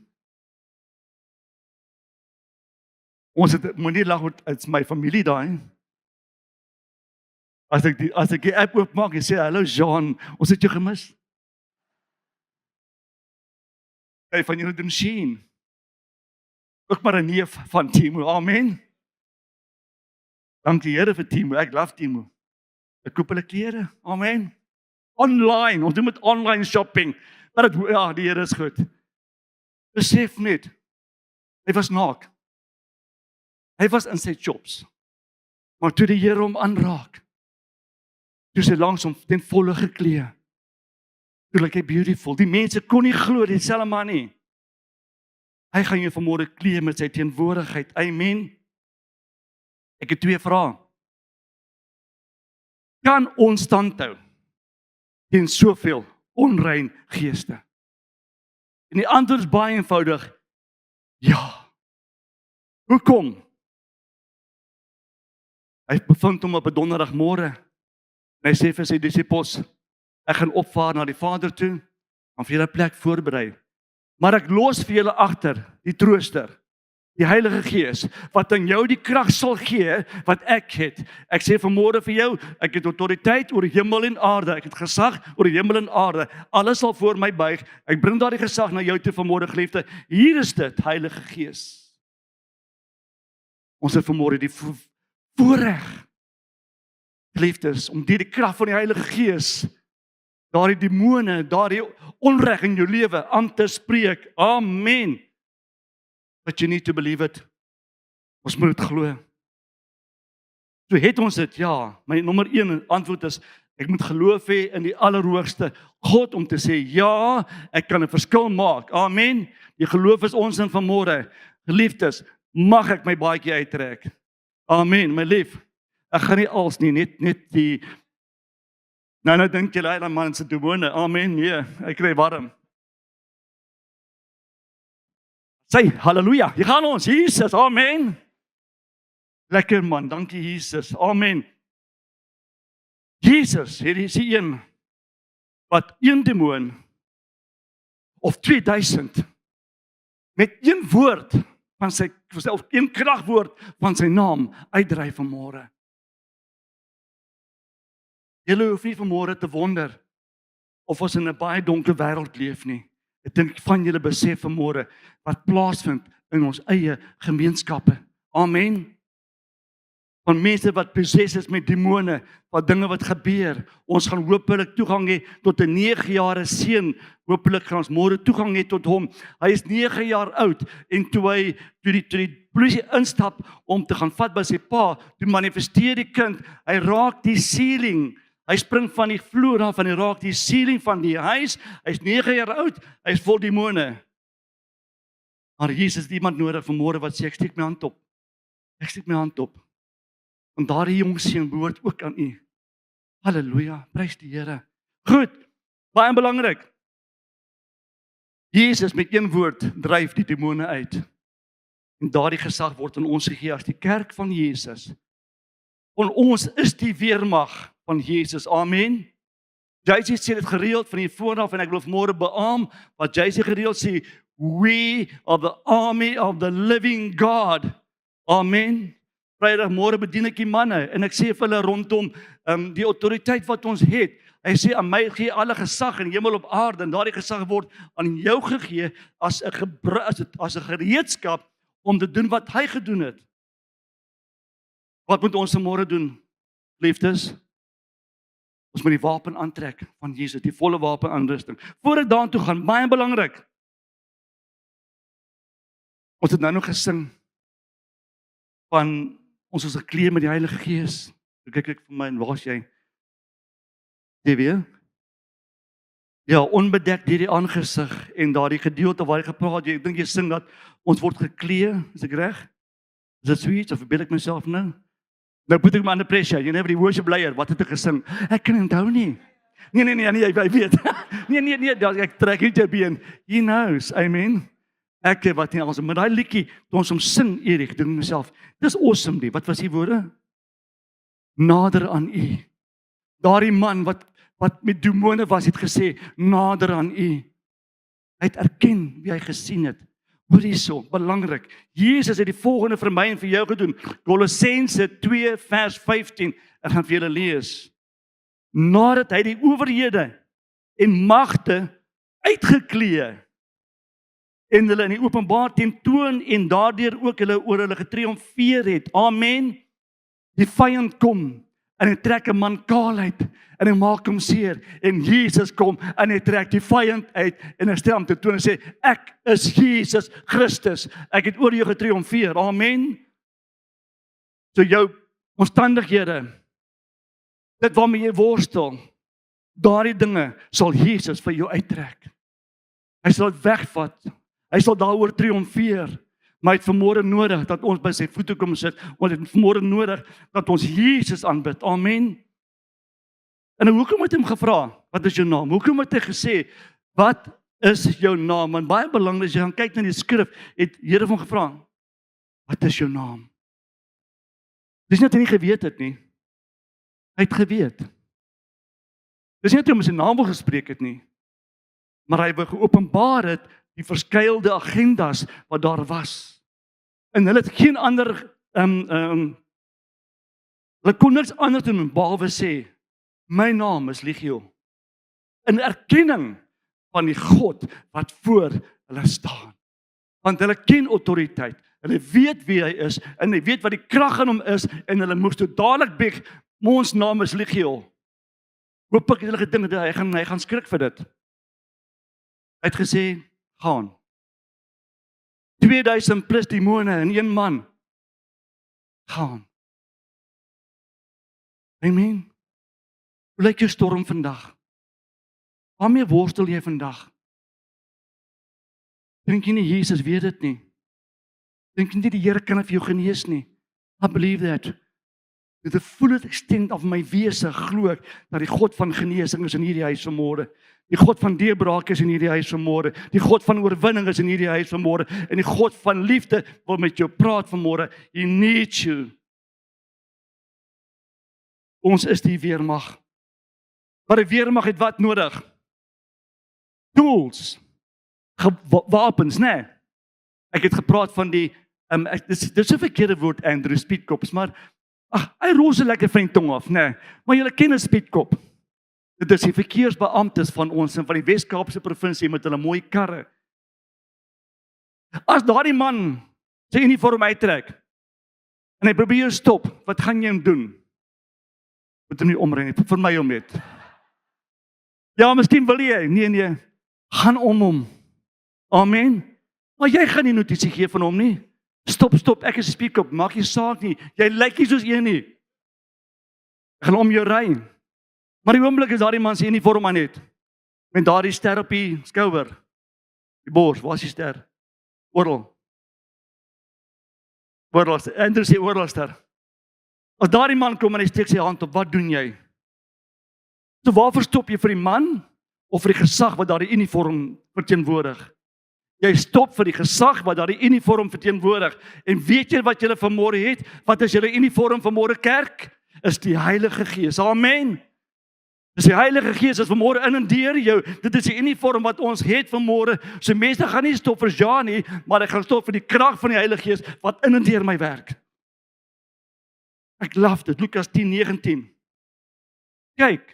Ons het moenie lag, dit's my familie daai. As ek die app oopmaak en sê, hallo Jean, ons het jou gemis. Hy van julle doen sien. Ook maar 'n neef van Timo. Amen. Dankie Here vir Timo. Ek love Timo. Ek koop hulle klere. Amen. Online. Ons doen met online shopping. Maar dit, ja, die Here is goed. Besef net. Hy was naak. Hy was in sy chops. Maar toe die Here hom aanraak, toe sy langs hom ten volle geklee. Toe lyk hy beautiful. Die mense kon nie glo dieselfde man nie. Hy gaan jou vanmôre klee met sy teenwoordigheid. Amen. Ek het 2 vrae. Kan ons standhou teen soveel onrein geeste? En die antwoord is baie eenvoudig. Ja. Hoekom? Hy bevind hom op 'n donderdagmôre. En hy sê vir sy disippels, ek gaan opvaar na die Vader toe, om vir julle 'n plek voorberei. Maar ek los vir julle agter die trooster, die Heilige Gees, wat aan jou die krag sal gee, wat ek het. Ek sê vanmôre vir jou, ek het autoriteit oor hemel en aarde, ek het gesag oor hemel en aarde, alles sal voor my buig, ek bring daardie gesag na jou toe vanmôre geliefde, hier is dit, Heilige Gees. Ons het vanmôre die voorreg, geliefdes, om deur die krag van die Heilige Gees, daardie demone, daardie onreg in jou lewe aan te spreek. Amen. But you need to believe it. Ons moet dit glo. So het ons dit, ja. My nommer 1 antwoord is, ek moet geloof hê in die Allerhoogste God om te sê, ja, ek kan 'n verskil maak. Amen. Die geloof is ons in vanmôre. Geliefdes, mag ek my baadjie uittrek. Amen, my lief. Ek gaan nie als nie, net die nou dink jy, daai man se demone. Amen, nee, ek kry warm. Sê, halleluja, hier gaan ons, Jesus, amen. Lekker man, dankie Jesus, amen. Jesus, hier is die een, wat 1 demoon, of 2000, met 1 woord, van sy, of 1 kragwoord, van sy naam, uitdryf vanmôre. Julle hoef nie vanmôre te wonder, of ons in 'n baie donker wêreld leef nie. Ek dink van julle besef vanmôre, wat plaasvind in ons eie gemeenskappe. Amen. Van mense wat possessed is met demone, wat dinge wat gebeur. Ons gaan hopelik toegang hê tot 'n 9-jarige seun. Hopelik gaan ons môre toegang hê tot hom. Hy is 9 jaar oud en toe die polisie instap om te gaan vat by sy pa, toe manifesteer die kind, hy raak die ceiling. Hy spring van die vloer af en hy raak die ceiling van die huis. Hy's 9 jaar oud, hy's vol demone. Maar Jesus het iemand nodig vanmôre wat sê, ek steek my hand op. Ek steek my hand op. Want daardie jong seun behoort ook aan U. Halleluja, prys die Here. Goed, baie belangrik. Jesus met 1 woord dryf die demone uit. En daardie gesag word aan ons gegee as die kerk van Jesus. En ons is die weermag van Jesus. Amen. JC sê dit gereeld van hier vooraf en ek wil môre beamoen wat JC gereeld sê, we are the army of the living God. Amen. Vrydag môre bedien ek die manne en ek sê vir hulle rondom die autoriteit wat ons het. Hy sê aan my gee alle gesag in hemel op aarde en daardie gesag word aan jou gegee as 'n gereedskap om te doen wat hy gedoen het. Wat moet ons môre doen, liefdes? Ons moet die wapen aantrek van Jesus, die volle wapenaanrusting. Voor ek daartoe gaan, baie belangrik. Ons het nou nog gesing van ons is geklee met die Heilige Gees. Kyk vir my, en waar is jy? Sê weer? Ja, onbedek deur die aangesig en daardie gedeelte waar jy gepraat, ek dink jy sing dat ons word geklee, is ek reg? Is dit sweet of verbeel ek myself nou? Nou put ek my under pressure, jy never die worship leader, wat het ek gesing? Ek kan onthou nie. Nee, jy weet. nee, ek trek nie jou been. He knows, amen. Ek wat nie ons met daai liedjie, toe ons hom sing, Erik, dink myself, dis awesome die. Wat was die woorde? Nader aan U. Daardie man wat met demone was, het gesê, nader aan U. Hy het erken wie hy gesien het. Hoor hierso, belangrik. Jesus het die volgende vir my en vir jou gedoen. Kolossense 2 vers 15. Ek gaan vir julle lees. Nadat hy die owerhede en magte uitgeklee en hulle in die openbaar tentoon en daardeur ook hulle oor hulle getriomfeer het. Amen. Die vyand kom en hy trek 'n man kaal uit en hy maak hom seer en Jesus kom en hy trek die vyand uit en hy stel hom te toon en sê ek is Jesus Christus. Ek het oor jou getriomfeer. Amen. So jou omstandighede, dit waarmee jy worstel, daardie dinge sal Jesus vir jou uittrek. Hy sal dit wegvat. Hy sal daaroor triomfeer. Maar hy het vanmôre nodig dat ons by sy voete kom sit. Ons het vanmôre nodig dat ons Jesus aanbid. Amen. En hoekom het hy hom gevra? Wat is jou naam? Hoekom het hy gesê, wat is jou naam? Want baie belangrik, as jy gaan kyk na die skrif, het Here hom gevra, wat is jou naam? Dis nie dat hy nie geweet het nie. Hy het geweet. Dis nie dat hy om sy naam wil gespreek het nie. Maar hy wou geopenbaar het die verskeidelde agendas wat daar was. En hulle het geen ander hulle kon niks anders doen behalwe sê my naam is Legio. In erkenning van die God wat voor hulle staan. Want hulle ken autoriteit. Hulle weet wie hy is en hulle weet wat die krag in hom is en hulle moes toe dadelik beg, ons naam is Legio. Hoop ek hulle gedink dat hy gaan skrik vir dit. Hy het gesê, gaan. 2000 plus demone in een man. Gaan. Amen. Hoe lyk jou storm vandag? Waarmee worstel jy vandag? Dink jy nie Jesus weet dit nie? Dink jy nie die Here kan vir jou genees nie? I believe that. With the fullest extent of my wese glo ek dat die God van genesing is in hierdie huis vanmôre. Die God van deurbraak is in hierdie huis vanmôre. Die God van oorwinning is in hierdie huis vanmôre. En die God van liefde wil met jou praat vanmôre. He needs you. Ons is die weermag. Maar die weermag het wat nodig? Tools. Wapens, né? Ek het gepraat van die dis 'n verkeerde woord, Andrew, speedkops, maar hy roos 'n lekker vriend tong af, né? Maar julle ken 'n speedkop. Dit is die verkeersbeamptes van ons en van die Wes-Kaapse provinsie met hulle mooi karre. As daardie man sy uniform uittrek en hy probeer jou stop, wat gaan jy doen? Moet hom nie omry nie, vir my om net. Ja, miskien wil jy. Nee, gaan om hom. Amen. Maar jy gaan nie notisie gee van hom nie. Stop, ek is 'n speak-up, maak nie saak nie. Jy lyk nie soos een nie. Ek gaan om jou ry. Maar die oomblik is daardie man se uniform aan het. Met daardie ster op die skouer. Die bors, waar is die ster? Oral. Andrew sê oralster. As daardie man kom en hy steek sy hand op, wat doen jy? So waarvoor stop jy, vir die man of vir die gesag wat daardie uniform verteenwoordig? Jy stop vir die gesag wat daardie uniform verteenwoordig. En weet jy wat julle vanmôre het? Wat is julle uniform vanmôre, kerk? Is die Heilige Gees. Amen. Dis die Heilige Gees is vanmôre in en deur jou. Dit is die uniform wat ons het vanmôre. So mense gaan nie stop vir ja nie, maar ek gaan stop vir die krag van die Heilige Gees wat in en deur my werk. Ek love dit. Lukas 10:19. Kyk.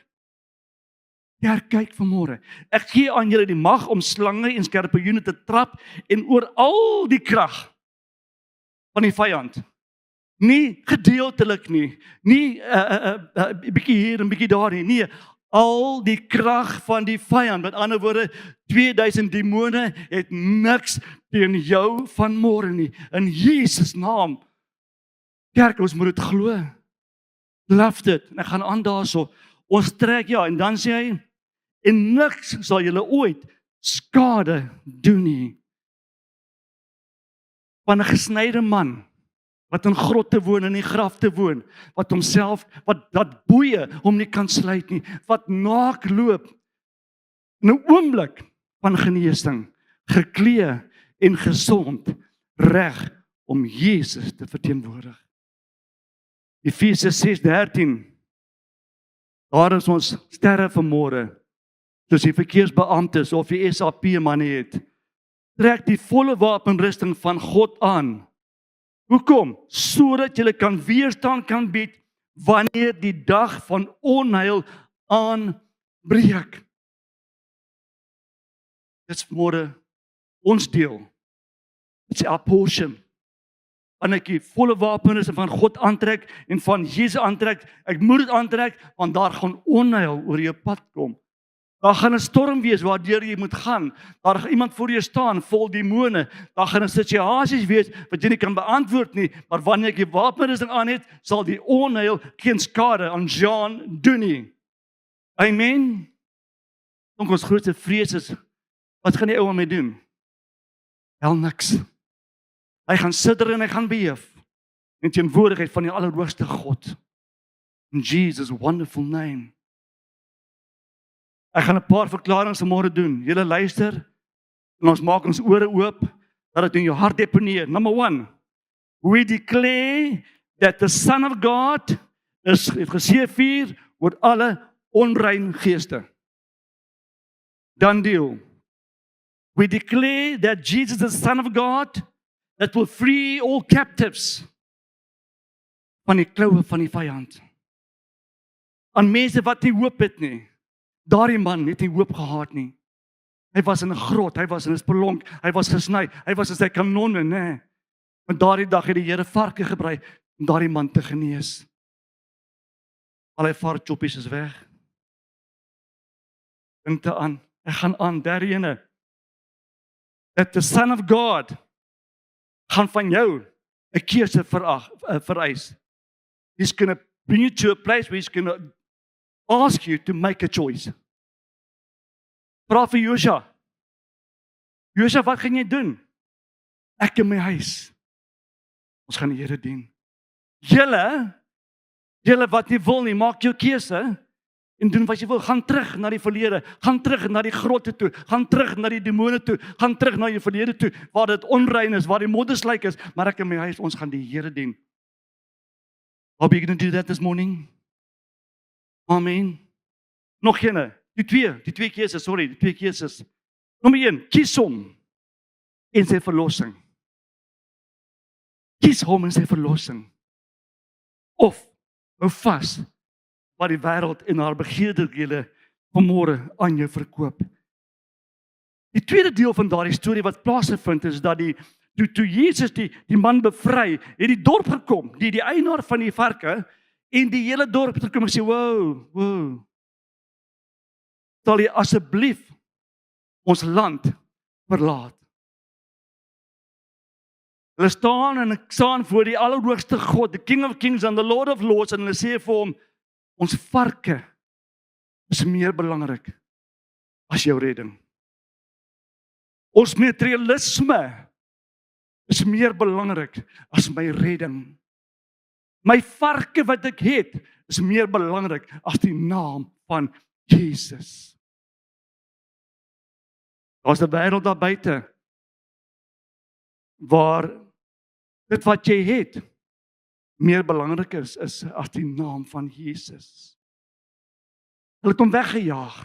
Kyk vanmôre. Ek gee aan julle die mag om slange en skorpioene te trap en oor al die krag van die vyand. Nie gedeeltelik nie. Nie 'n bietjie hier en bietjie daar nie. Nee, al die krag van die vyand. Met ander woorde, 2000 demone het niks teen jou vanmôre nie. In Jesus naam. Kerk, ons moet dit glo. Love dit. En ek gaan aan daarso. Ons trek en dan sê hy, en niks sal julle ooit skade doen nie. Van 'n gesnyde man wat in grotte woon en in die graf te woon, wat homself, wat dat boeye hom nie kan sluit nie, wat naak loop, in 'n oomblik van genesing, geklee en gesond, reg om Jesus te verteenwoordig. Efesiërs 6:13. Daar is ons sterre vanmôre, soos die verkeersbeamptes of die SAP manne het. Trek die volle wapenrusting van God aan. Hoekom? Sodat jy kan weerstand kan bied wanneer die dag van onheil aanbreek. Dit is môre ons deel It's our portion. En ek die volle wapens van God aantrek en van Jesus aantrek, ek moet dit aantrek, want daar gaan onheil oor jou pad kom. Daar gaan 'n storm wees waardeur jy moet gaan. Daar gaan iemand voor jou staan vol demone. Daar gaan 'n situasies wees wat jy nie kan beantwoord nie, maar wanneer jy die wapenrusting aan het, sal die onheil geen skade aan John doen nie. Amen. Ons grootste vrees is, wat gaan die ou aan my doen? Wel niks. Hy gaan sidder en hy gaan beef in teenwoordigheid van die Allerhoogste God. In Jesus' wonderful name. Ek gaan 'n paar verklaringe vanmôre doen. Julle luister en ons maak ons ore oop dat dit in jou hart deponeer. Number 1. We declare that the Son of God is geseëvier oor alle onrein geeste. Done deal. We declare that Jesus is the Son of God that will free all captives van die kloue van die vyand. Aan mense wat nie hoop het nie. Daardie man het nie hoop gehad nie. Hy was in 'n grot, hy was in 'n spelonk, hy was gesny, hy was in sy kanonne, nê. Maar daardie dag het die Here varke gebruik om daardie man te genees. Al hy varkchoppies is weg. Dink aan, ek gaan aan, derde ene. That the Son of God gaan van jou 'n keuse vereis. He's going to bring you to a place where he's going to ask you to make a choice. Vra vir Josua. Josua, wat gaan jy doen? Ek in my huis. Ons gaan die Here dien. Julle wat nie wil nie, maak jou keuse en doen wat jy wil. Gaan terug na die verlede, gaan terug na die grotte toe, gaan terug na die demone toe, gaan terug na jou verlede toe, waar dit onrein is, waar die modderslyk is, maar ek in my huis, ons gaan die Here dien. How are you going to do that this morning? Amen. Nog ene, die twee keuses. Nommer 1, kies hom en sy verlossing. Kies hom en sy verlossing. Of hou vas wat die wêreld en haar begeerlikhede vanmôre aan jou verkoop. Die tweede deel van daardie storie wat plaasgevind is, dat toe Jesus die man bevry, het die dorp gekom, die eienaar van die varke, en die hele dorp het gekom en sê, wow, sal jy asseblief ons land verlaat. Hulle staan voor die Allerhoogste God, the King of Kings and the Lord of Lords, en hulle sê vir hom, ons varke is meer belangrik as jou redding. Ons materialisme is meer belangrik as my redding. My varke wat ek het, is meer belangrik as die naam van Jesus. Daar's 'n wêreld daar buite, waar dit wat jy het, meer belangrik is as die naam van Jesus. Hulle het hom weggejaag.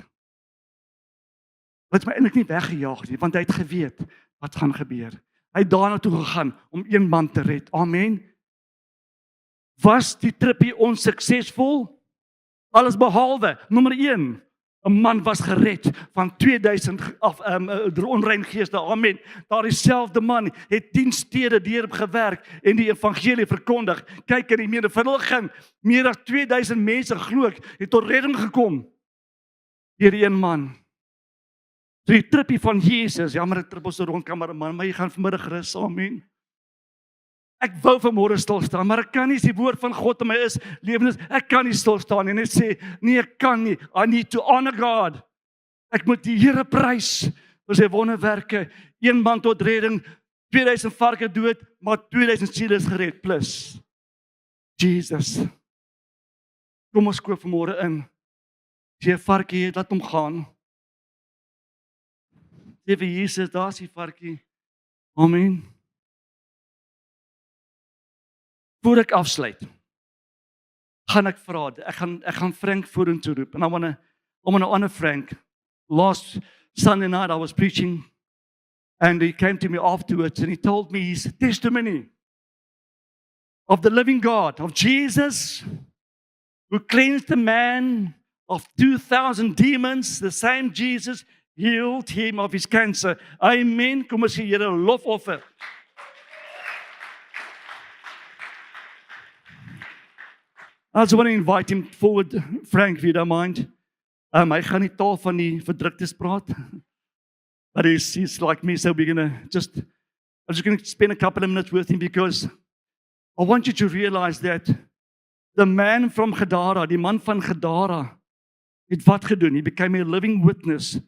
Hulle het my eintlik nie weggejaag nie, want hy het geweet wat gaan gebeur. Hy het daarna toe gegaan om een man te red. Amen. Was die tripie onsuksesvol? Alles behalwe, nommer 1, 'n man was gered van 2000 onrein geeste. Amen. Daardie selfde man het 10 stede deur gewerk en die evangelie verkondig. Kyk in die menigvuldiging, meer as 2000 mense glo ek, het tot redding gekom deur een man. So die tripie van Jesus, jammer ek trip ons so rond kameraman, maar jy gaan vanmiddag rus. Amen. Ek wou vanmôre stil staan, maar ek kan nie, die woord van God in my is, lewenis, ek kan nie stil staan en net sê, nee, ek kan nie, I need to honor God. Ek moet die Here prys vir sy wonderwerke, een man tot redding, 2000 varke dood, maar 2000 siele is gered, plus Jesus. Kom ons koop vanmôre in, as jy 'n varkie het, laat hom gaan. Sê vir Jesus, daar is die varkie. Amen. Voor ek afsluit, gaan ek vra, ek gaan Frank vorentoe roep, and I want to honor Frank. Last Sunday night I was preaching, and he came to me afterwards, and he told me his testimony of the living God, of Jesus, who cleansed a man of 2,000 demons, the same Jesus healed him of his cancer. Amen. Kom ons gee Here 'n lofoffer. I just want to invite him forward, Frank, if you don't mind. Hy gaan nie taal van die verdruktes praat. But he's like me, so I'm just going to spend a couple of minutes with him because I want you to realize that the man from Gadara, die man van Gadara, het wat gedoen? He became a living witness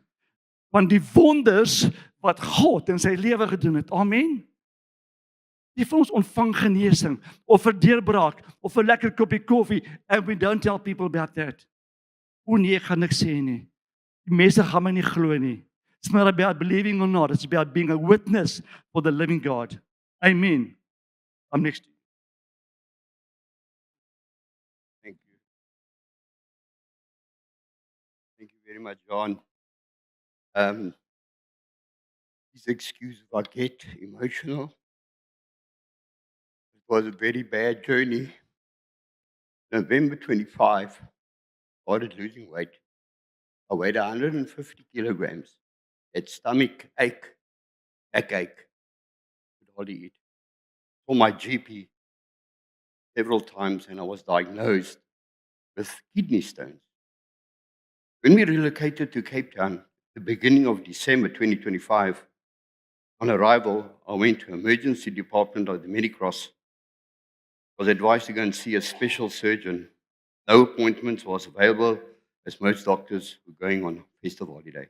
van die wonders wat God in sy lewe gedoen het. Amen. Die vir ons ontvang genesing, of 'n deurbraak, of 'n lekker koppie koffie, and we don't tell people about that. O nee, ek gaan niks sê nie. Die mense gaan my nie glo nie. It's not about believing or not, it's about being a witness for the living God. Amen. I'm next to you. Thank you. Thank you very much, John. Please excuse if I get emotional. It was a very bad journey. November 25, started losing weight. I weighed 150 kilograms. Had stomach ache, backache. Could hardly eat. Saw my GP several times and I was diagnosed with kidney stones. When we relocated to Cape Town, the beginning of December 2025, on arrival, I went to emergency department of the Medicross. I was advised to go and see a special surgeon. No appointments was available as most doctors were going on festive holiday.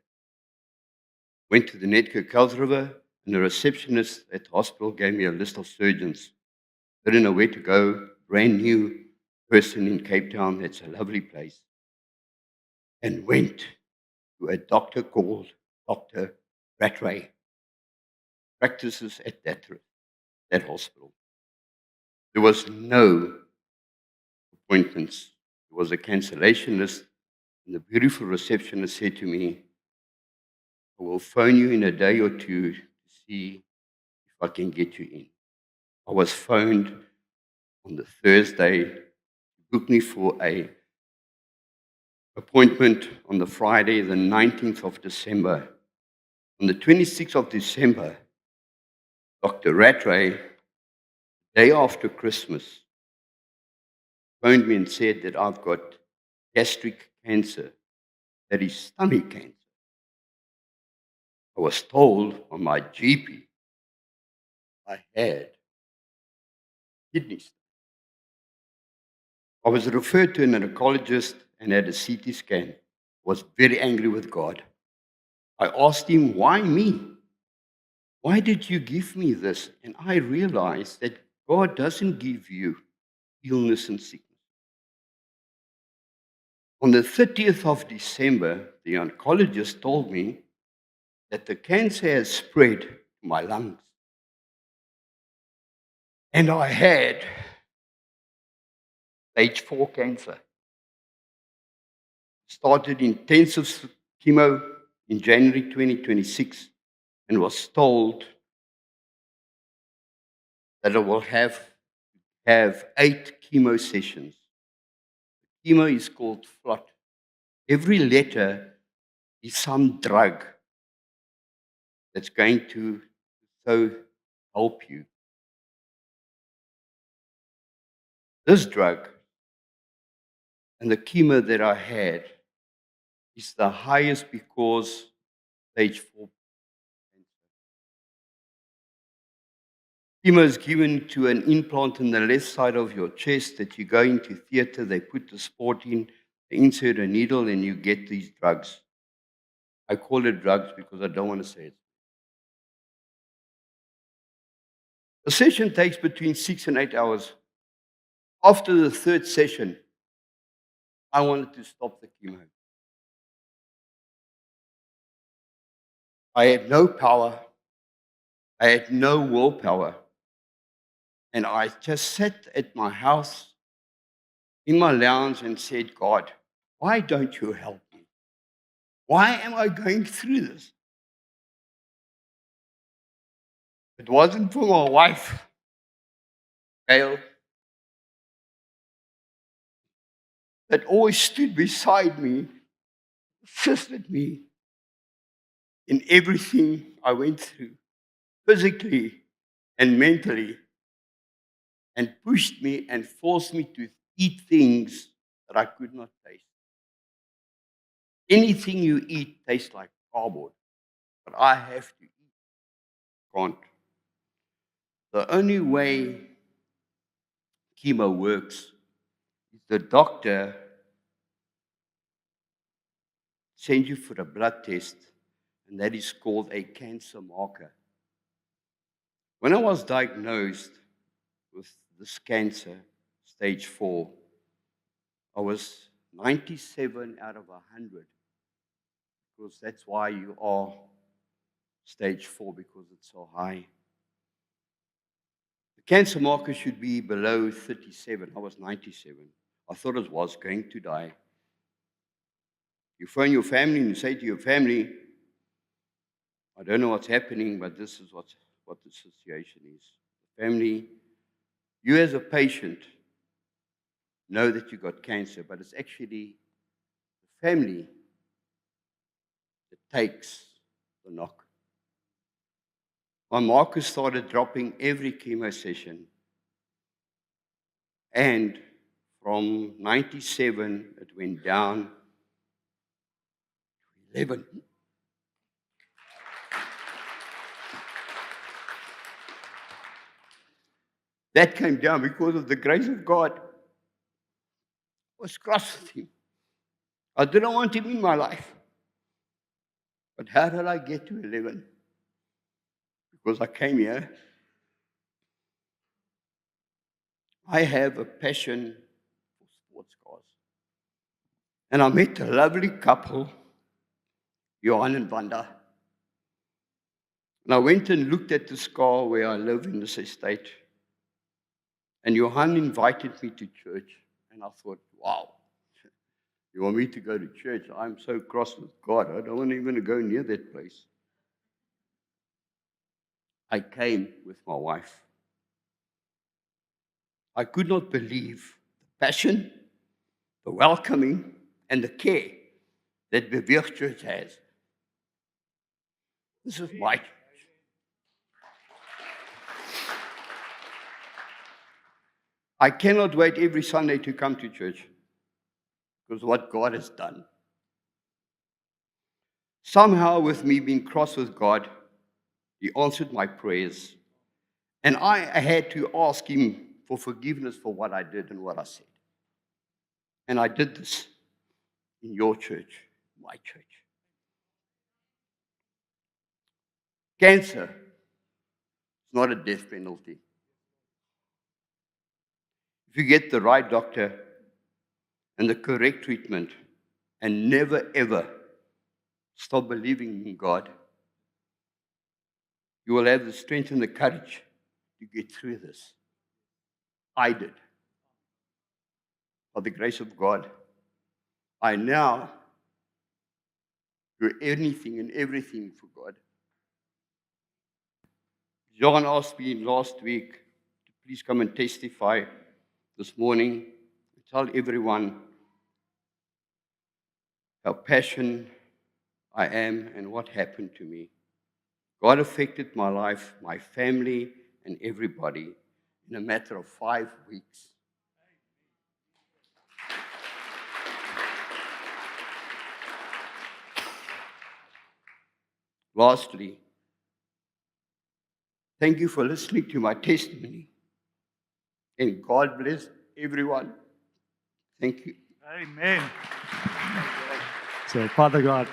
Went to the Netco Kuils River and the receptionist at the hospital gave me a list of surgeons. Didn't know where to go, brand new person in Cape Town, that's a lovely place. And went to a doctor called Dr. Rattray. Practices at that hospital. There was no appointments. There was a cancellation list, and the beautiful receptionist said to me, I will phone you in a day or two to see if I can get you in. I was phoned on the Thursday, booked me for an appointment on the Friday, the 19th of December. On the 26th of December, Dr. Rattray, day after Christmas, phoned me and said that I've got gastric cancer, that is stomach cancer. I was told by my GP I had kidney stones. I was referred to an oncologist and had a CT scan. Was very angry with God. I asked him, why me? Why did you give me this? And I realized that God doesn't give you illness and sickness. On the 30th of December, the oncologist told me that the cancer has spread to my lungs. And I had stage 4 cancer. Started intensive chemo in January 2026 and was told that I will have 8 chemo sessions. Chemo is called FLOT. Every letter is some drug that's going to so help you. This drug and the chemo that I had is the highest because stage 4. Chemo is given to an implant in the left side of your chest that you go into theater, they put the sport in, they insert a needle, and you get these drugs. I call it drugs because I don't want to say it. The session takes between 6 and 8 hours. After the third session, I wanted to stop the chemo. I had no power. I had no willpower. And I just sat at my house in my lounge and said, God, why don't you help me? Why am I going through this? It wasn't for my wife, Gail, that always stood beside me, assisted me in everything I went through, physically and mentally, and pushed me and forced me to eat things that I could not taste. Anything you eat tastes like cardboard, but I have to eat. Can't. The only way chemo works is the doctor sends you for a blood test, and that is called a cancer marker. When I was diagnosed with this cancer, stage 4, I was 97 out of 100, because that's why you are stage 4, because it's so high. The cancer marker should be below 37. I was 97. I thought I was going to die. You phone your family and you say to your family, I don't know what's happening, but this is what the situation is. Family, you as a patient know that you got cancer, but it's actually the family that takes the knock. My markers started dropping every chemo session. And from 97, it went down to 11. That came down because of the grace of God. I was cross with him. I didn't want him in my life. But how did I get to 11? Because I came here. I have a passion for sports cars. And I met a lovely couple, Johan and Wanda. And I went and looked at this car where I live in this estate. And Johan invited me to church. And I thought, wow, you want me to go to church? I'm so cross with God. I don't want even to go near that place. I came with my wife. I could not believe the passion, the welcoming, and the care that Beweeg Church has. This is my church. I cannot wait every Sunday to come to church because what God has done. Somehow, with me being cross with God, He answered my prayers. And I had to ask Him for forgiveness for what I did and what I said. And I did this in your church, my church. Cancer is not a death penalty. If you get the right doctor and the correct treatment and never ever stop believing in God, you will have the strength and the courage to get through this. I did. By the grace of God, I now do anything and everything for God. John asked me last week to please come and testify this morning and tell everyone how passionate I am and what happened to me. God affected my life, my family, and everybody in a matter of 5 weeks. Lastly, thank you for listening to my testimony. And God bless everyone. Thank you. Amen. So, Father God,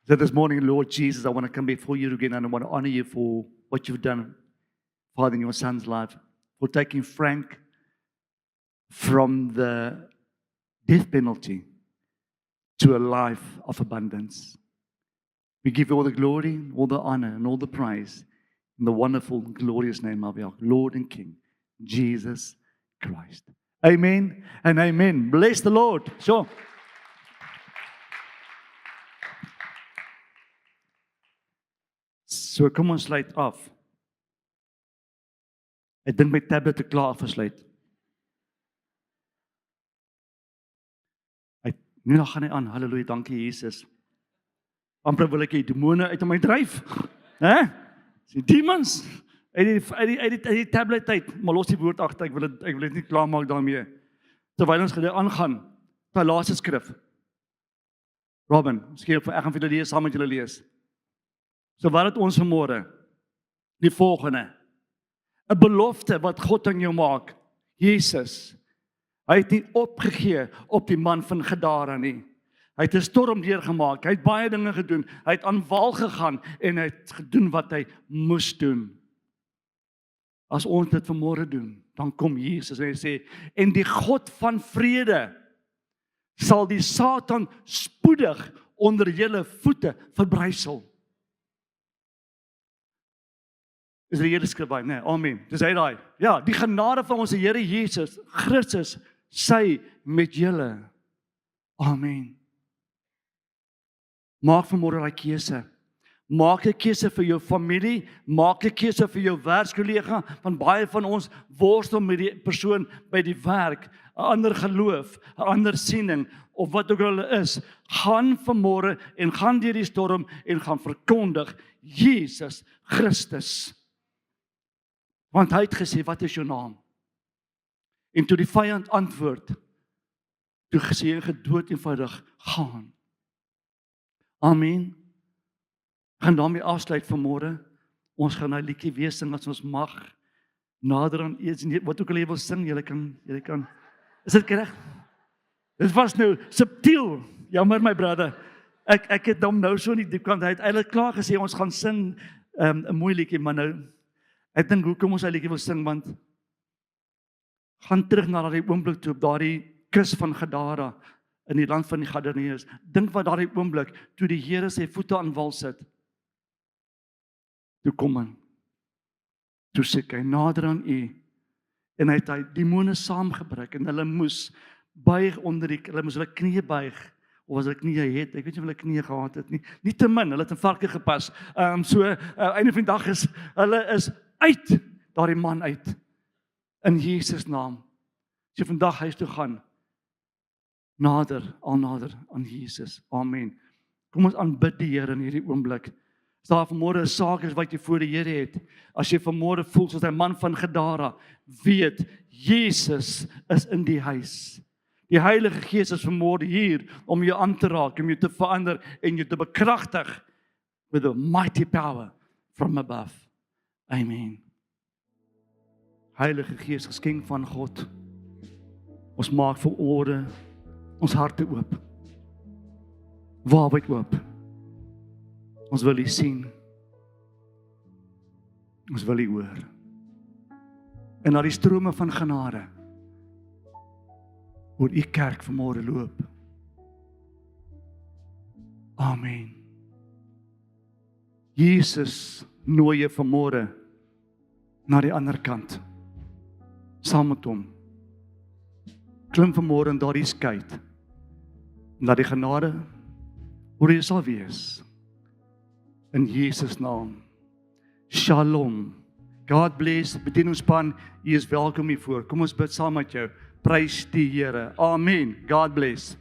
so this morning, Lord Jesus, I want to come before you again and I want to honor you for what you've done, Father, in your son's life, for taking Frank from the death penalty to a life of abundance. We give you all the glory, all the honor, and all the praise in the wonderful, glorious name of our Lord and King, Jesus Christ. Amen and amen. Bless the Lord. Sure. So kom ons sluit af. Ek dink my tablet het klaar afgesluit. Nu dan gaan hy aan. Halleluja, dankie Jesus. Amper wil ek die demone uit my dryf. Hè? Die demons. Uit die tablet uit, maar los die woord agter, ek wil dit nie klaarmaak daarmee. Terwyl ons gedeel aangaan, die laaste skrif. Robin, miskien ek gaan vir julle lees, saam met julle lees. So wat het ons vanmôre? Die volgende. 'n belofte wat God aan jou maak. Jesus, hy het nie opgegee op die man van Gadara nie. Hy het 'n storm deurgemaak, hy het baie dinge gedoen, hy het aan wal gegaan en hy het gedoen wat hy moes doen. As ons dit vanmôre doen, dan kom Jesus en hy sê, en die God van vrede sal die Satan spoedig onder julle voete verbrysel. Is die hele skrif by? Nee, amen. Dis hy daai. Ja, die genade van ons Here Jesus Christus sy met julle. Amen. Maak vanmôre daai keuse. Maak 'n keuse vir jou familie, maak 'n keuse vir jou werkskollega, want baie van ons worstel met die persoon by die werk, 'n ander geloof, 'n ander siening of wat ook al hulle is. Gaan vanmôre en gaan deur die storm en gaan verkondig Jesus Christus. Want hy het gesê, wat is jou naam? En toe die vyand antwoord, toe gesê hy gedood eenvoudig, gaan. Amen. Gaan daarmee afsluit vanmôre. Ons gaan 'n liedjie weer sing as ons mag. Nader aan iets, wat ook al jy wil sing, jy kan. Is dit reg? Dit was nou subtiel. Jammer my brother. Ek het hom nou so in die diepkant, hy het eintlik klaar gesê ons gaan sing 'n mooi liedjie, maar nou ek dink hoekom ons hy liedjie wil sing, want gaan terug na daardie oomblik toe op daardie kus van Gadara in die land van die Gadareneërs. Dink wat daardie oomblik toe die Here sy voete aan wal sit. Toe kom hy. Toe sê hy nader aan u en hy het hy demone saamgebring en hulle moes buig onder hulle moes hulle knieë buig. Of as hulle knieë het, ek weet nie of hulle knieë gehad het nie. Nie te min, hulle het in varke gepas. Einde van die dag is hulle is uit, daardie man uit. In Jesus naam. As jy vandag huis toe gaan, nader aan Jesus. Amen. Kom ons aanbid die Here in hierdie oomblik. As daar vanmôre 'n saak is wat jy voor die Here het, as jy vanmôre voel soos 'n man van Gadara, weet, Jesus is in die huis. Die Heilige Gees is vanmôre hier om jou aan te raak, om jou te verander en jou te bekragtig with a mighty power from above. Amen. Heilige Gees, geskenk van God. Ons maak vanmôre ons harte oop. Waarwyd oop. Ons wil U sien. Ons wil U hoor. En na die strome van genade oor U kerk vanmôre loop. Amen. Jesus nooi jou vanmôre na die ander kant. Saam met hom. Klim vanmôre in daardie skei. Na die genade oor jy sal wees. In Jesus naam. Shalom. God bless. Bedieningsspan, jy is welkom hiervoor. Kom ons bid saam met jou. Prys die Here. Amen. God bless.